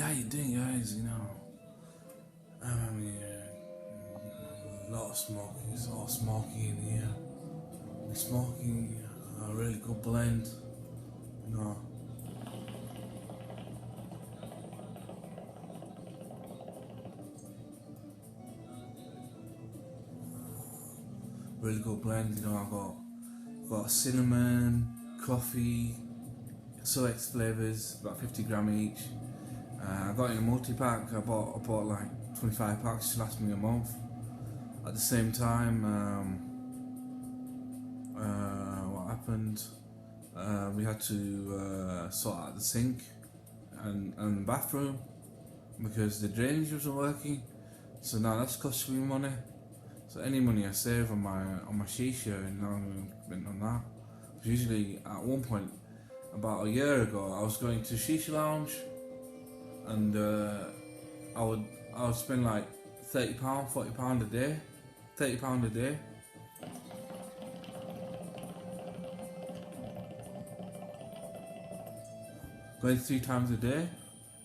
how you doing, guys? I'm having a lot of smoking. It's all smoky in here. We're smoking a really good blend. Really good blend. I've got cinnamon, coffee, select flavors, about 50 gram each. I got in a multi-pack. I bought like 25 packs to last me a month. At the same time, what happened? We had to sort out the sink and the bathroom because the drainage wasn't working. So now that's costing me money. So any money I save on my shisha, I'm going to spend on that. Usually, at one point, about a year ago, I was going to shisha lounge, and I would spend like £30, £40 a day, £30 a day. Going 3 times a day.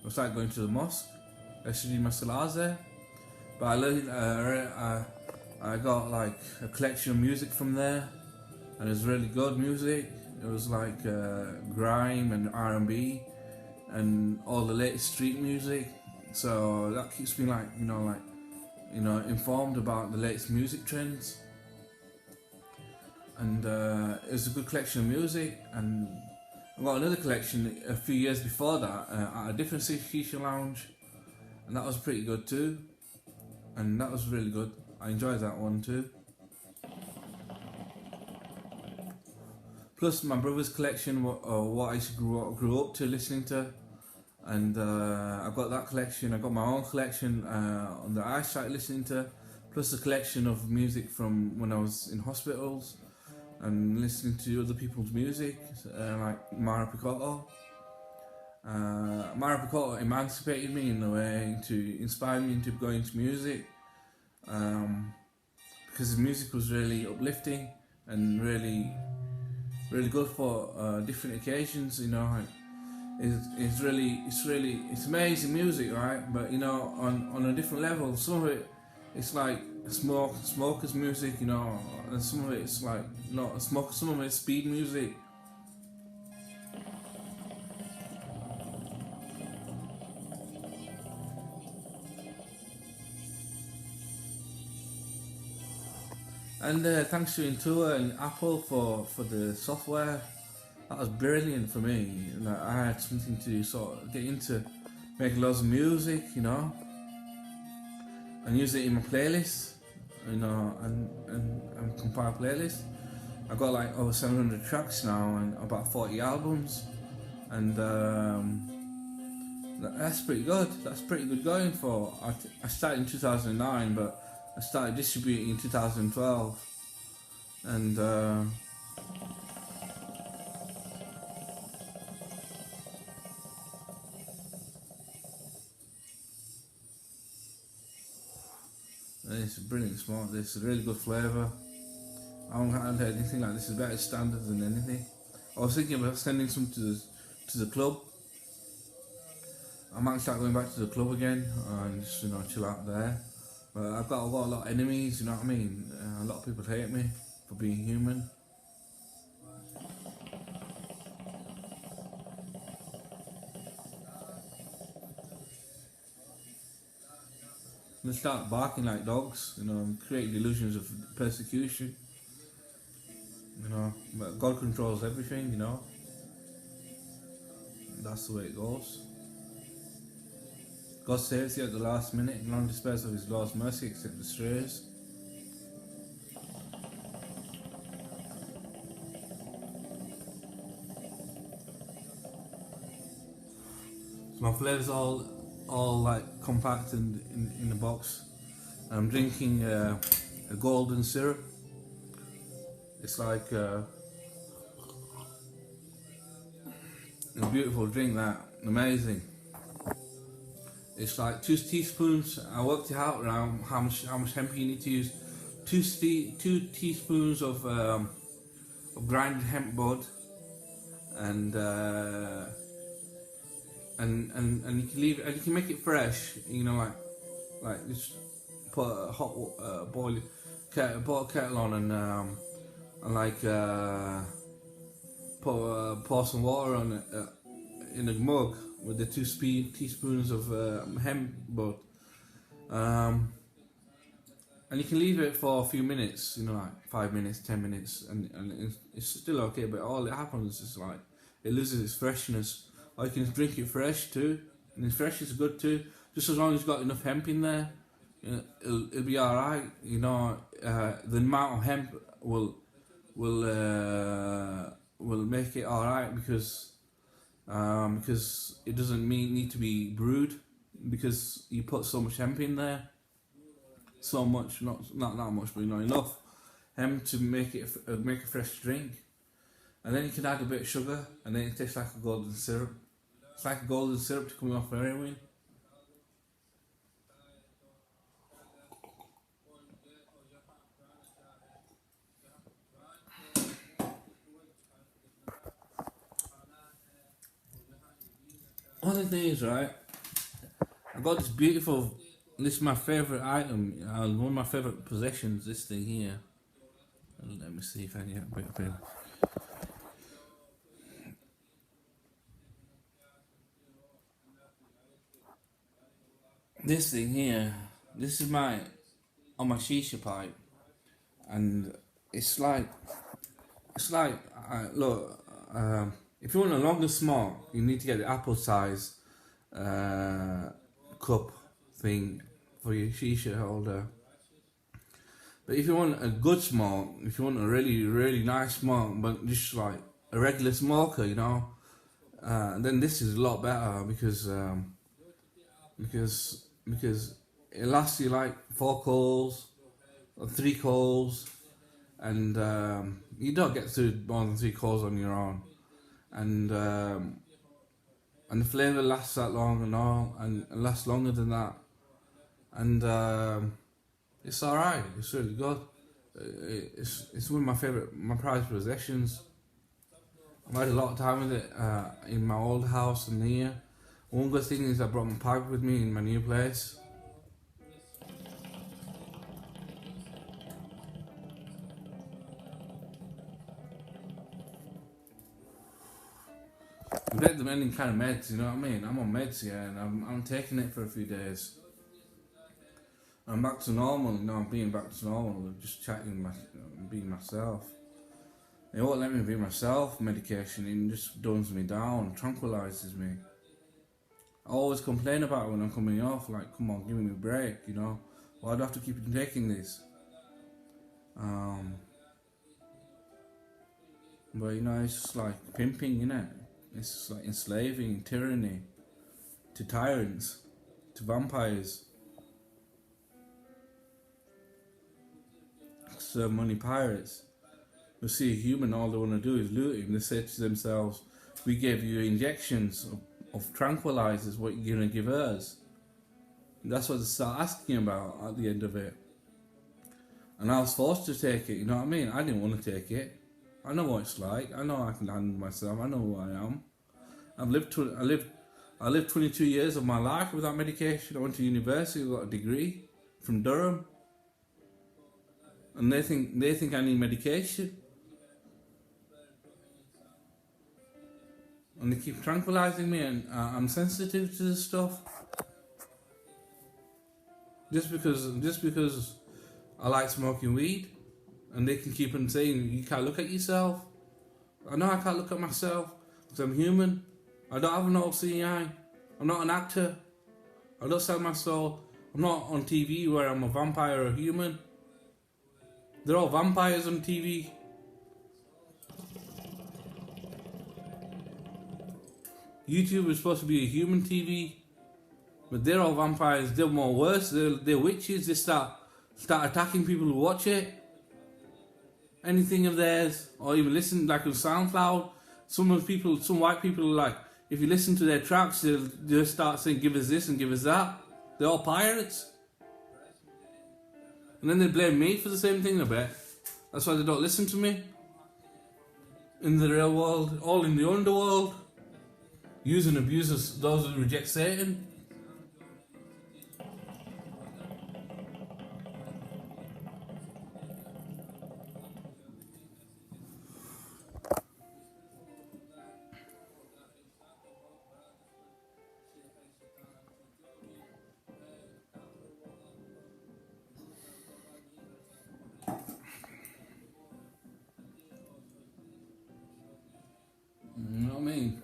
I started going to the mosque. I should do my salahs there. But I learned, I got like a collection of music from there, and it was really good music. It was like grime and R&B and all the latest street music. So that keeps me informed about the latest music trends. And it was a good collection of music. And I got another collection a few years before that at a different shisha lounge, and that was pretty good too. And that was really good. I enjoyed that one too. Plus my brother's collection, what I grew up to listening to, and I got that collection. I got my own collection that I started listening to, plus a collection of music from when I was in hospitals and listening to other people's music, like Mara Picotto. Mara Picotto emancipated me in a way to inspire me into going into music. Because the music was really uplifting and really good for different occasions. It's amazing music, right? But on a different level, some of it it's like smokers music, and some of it's like not smoke. Some of it's speed music. And thanks to Intuit and Apple for the software. That was brilliant for me. I had something to sort of get into, make loads of music, and use it in my playlist, and compile playlists. I got like over 700 tracks now and about 40 albums, and that's pretty good. That's pretty good going for. I started in 2009, but I started distributing in 2012, and it's brilliant smoke. This is a really good flavour. I haven't had anything like this. Is better standard than anything. I was thinking about sending some to the club. I might start going back to the club again and just chill out there. But I've got a lot of enemies, you know what I mean? A lot of people hate me for being human. They start barking like dogs, and create delusions of persecution. But God controls everything, That's the way it goes. God saves you at the last minute, and none despairs of his Lord's mercy except the strays. So my flavours all like compact and in the box. I'm drinking a golden syrup. It's like a beautiful drink, that amazing. It's like 2 teaspoons. I worked it out around how much hemp you need to use. 2 teaspoons of grinded hemp bud, and and you can leave it, and you can make it fresh. You know, like just put a hot boil kettle on and like pour some water on it in a mug with the 2 teaspoons of hemp bud. And you can leave it for a few minutes, you know, like 5 minutes, 10 minutes, and it's still okay. But all that happens is like it loses its freshness. Or you can drink it fresh too, and the fresh is good too. Just as long as you've got enough hemp in there, you know, it'll be all right. You know, the amount of hemp will make it all right because it doesn't need to be brewed because you put so much hemp in there. So much, not that much, but enough hemp to make a fresh drink, and then you can add a bit of sugar, and then it tastes like a golden syrup. It's like a golden syrup to come off heroin. One of the things, right? I got this beautiful. This is my favourite item, one of my favourite possessions, this thing here. Let me see if I can get a bit of it. This thing here, this is on my shisha pipe. And it's like, look, if you want a longer smoke, you need to get the apple size cup thing for your shisha holder. But if you want a good smoke, if you want a really, really nice smoke, but just like a regular smoker, you know, then this is a lot better because it lasts you like 4 coals or 3 coals, and you don't get through more than 3 coals on your own, and the flavour lasts that long and all, and lasts longer than that. And it's alright, it's really good. It's one of my prized possessions. I've had a lot of time with it in my old house and here. One good thing is I brought my pipe with me in my new place. I get them any kind of meds, you know what I mean? I'm on meds, yeah, and I'm taking it for a few days. I'm back to normal, you know, I'm being back to normal, just chatting, being myself. It won't let me be myself, medication, it just dumbs me down, tranquilises me. I always complain about it when I'm coming off, like, come on, give me a break, you know. Why do I have to keep taking this? But, you know, it's just like pimping, innit? It's just like enslaving, tyranny, to tyrants, to vampires. Serve money pirates who see a human, all they want to do is loot him. They say to themselves, we gave you injections of tranquilizers, what you're going to give us? And that's what they start asking about at the end of it. And I was forced to take it, you know what I mean? I didn't want to take it. I know what it's like. I know I can handle myself. I know who I am. I lived 22 years of my life without medication. I went to university, got a degree from Durham. And they think I need medication. And they keep tranquilizing me, and I'm sensitive to this stuff. Just because I like smoking weed, and they can keep on saying you can't look at yourself. I know I can't look at myself because I'm human. I don't have an OCI. I'm not an actor. I don't sell my soul. I'm not on TV where I'm a vampire or a human. They're all vampires on TV. YouTube is supposed to be a human TV, but they're all vampires. They're more worse. They're witches. They start attacking people who watch it. Anything of theirs, or even listen, like on SoundCloud. Some white people are like, if you listen to their tracks, they'll start saying, give us this and give us that. They're all pirates. And then they blame me for the same thing, I bet. That's why they don't listen to me. In the real world, all in the underworld. use and abuse those who reject Satan. You know what I mean?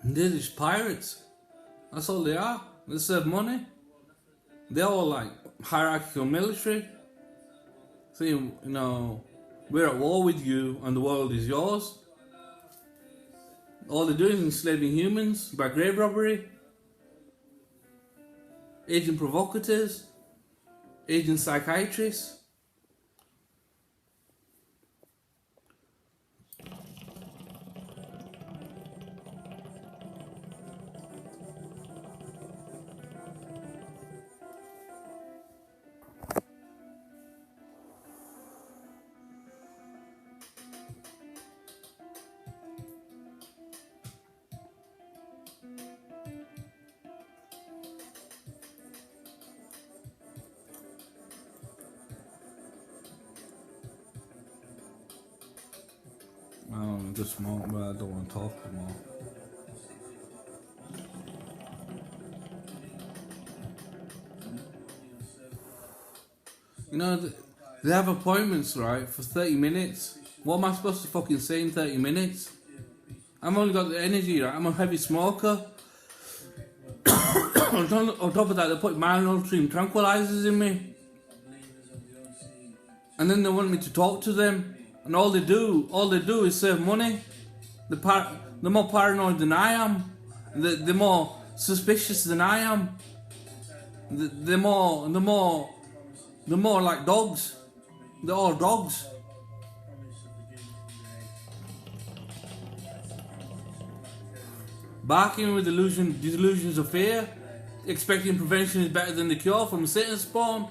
They're just pirates. That's all they are. They serve money. They're all like hierarchical military. Saying, you know, we're at war with you and the world is yours. All they're doing is enslaving humans by grave robbery, agent provocateurs, agent psychiatrists. I don't know, just more, but I don't want to talk anymore. You know, they have appointments, right, for 30 minutes. What am I supposed to fucking say in 30 minutes? I've only got the energy, right? I'm a heavy smoker. On top of that, they put malnutrition tranquilizers in me. And then they want me to talk to them. And all they do is save money. They're more paranoid than I am. They're more suspicious than I am. They're more like dogs. They're all dogs. Barking with delusions of fear, expecting prevention is better than the cure from Satan's spawn.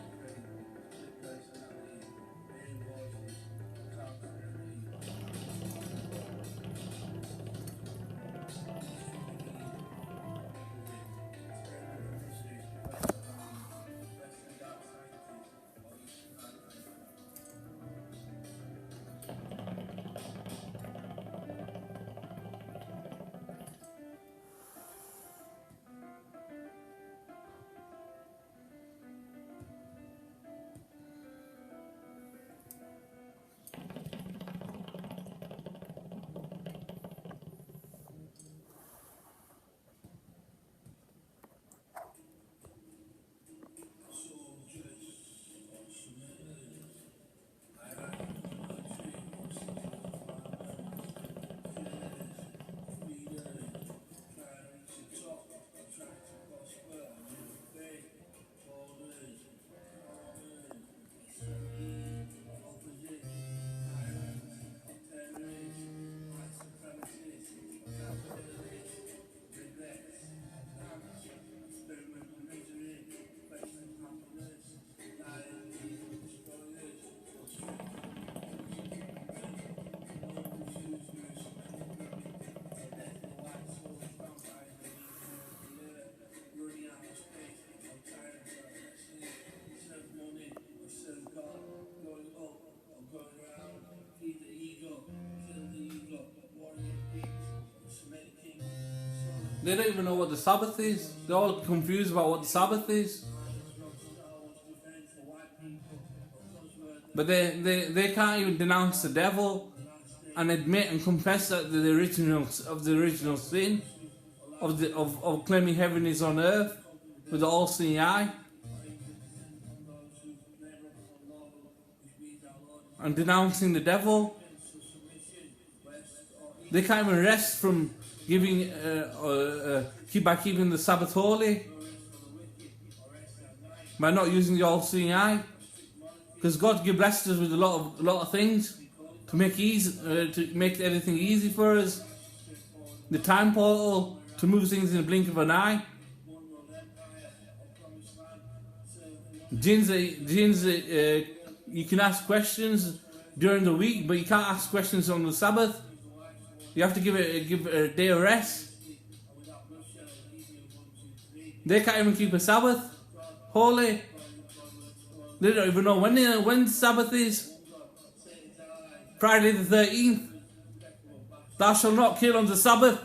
They don't even know what the Sabbath is. They're all confused about what the Sabbath is. But they can't even denounce the devil and admit and confess that the original sin of claiming heaven is on earth with the all-seeing eye, and denouncing the devil. They can't even rest from keeping the Sabbath holy by not using the all-seeing eye, because God blessed us with a lot of things to make everything easy for us. The time portal to move things in the blink of an eye. Jinns, you can ask questions during the week, but you can't ask questions on the Sabbath. You have to give it a day of rest. They can't even keep a Sabbath holy. They don't even know when Sabbath is. Friday the 13th. Thou shalt not kill on the Sabbath.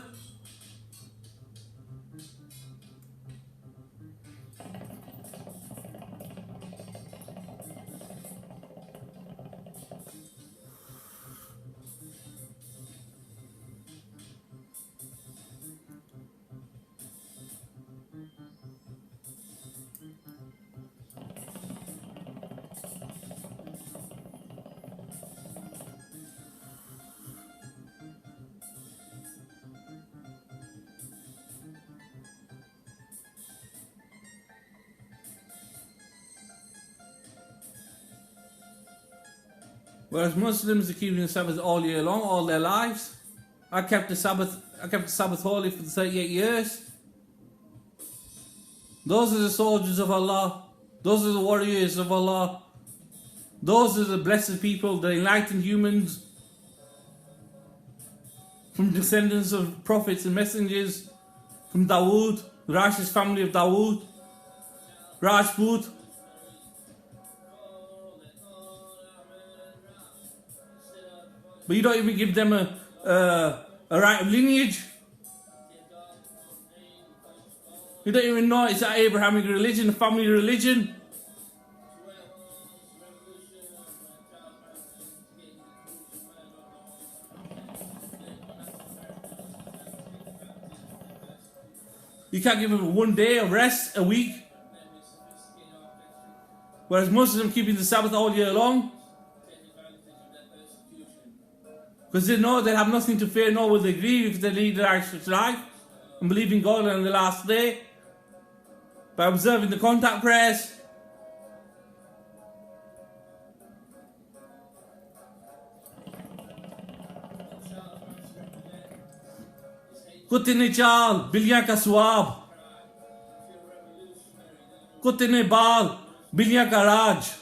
Whereas Muslims are keeping the Sabbath all year long, all their lives. I kept the Sabbath holy for 38 years. Those are the soldiers of Allah. Those are the warriors of Allah. Those are the blessed people, the enlightened humans, from descendants of prophets and messengers, from Dawood, the righteous family of Dawood, Rajput. But you don't even give them a right of lineage. You don't even know it's an Abrahamic religion, a family religion. You can't give them 1 day of rest a week. Whereas Muslims keeping the Sabbath all year long. Because they know they have nothing to fear, nor will they grieve if they lead their righteous life and believe in God and the last day by observing the contact prayers. Kuthay Charl, Billya ka swab. Kuthay Bal, Billya ka raj.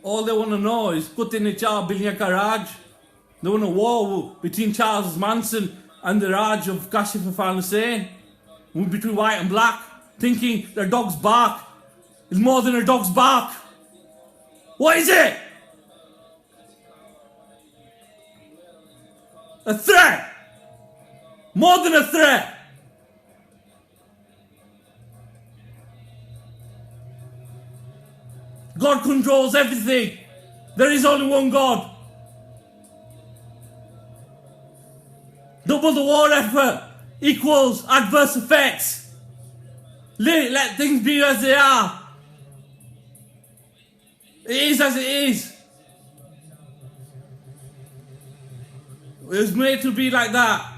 All they want to know is Kuthay Charl, Billya ka raj. They want a war between Charles Manson and the Raj of Kashif Al Hussain, between white and black, thinking their dog's bark is more than a dog's bark. What is it? A threat! More than a threat! God controls everything. There is only one God. Double the war effort equals adverse effects. Let things be as they are. It is as it is. It was made to be like that.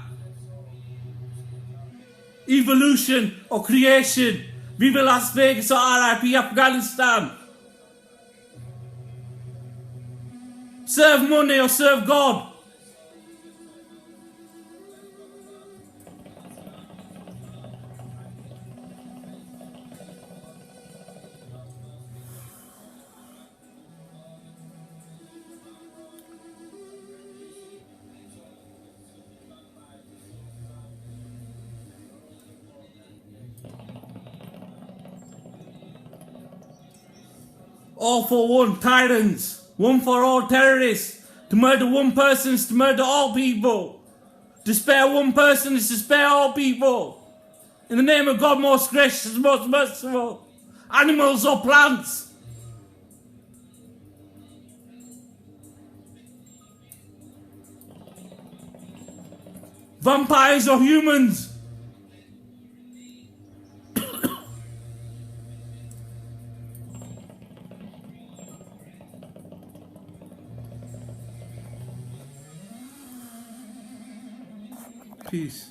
Evolution or creation. Viva Las Vegas or RIP Afghanistan. Serve money or serve God. All for one, tyrants. One for all, terrorists. To murder one person is to murder all people. To spare one person is to spare all people. In the name of God, most gracious, most merciful. Animals or plants. Vampires or humans. peace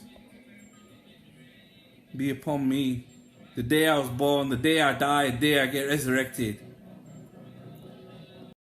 be upon me. The day I was born, the day I die, the day I get resurrected.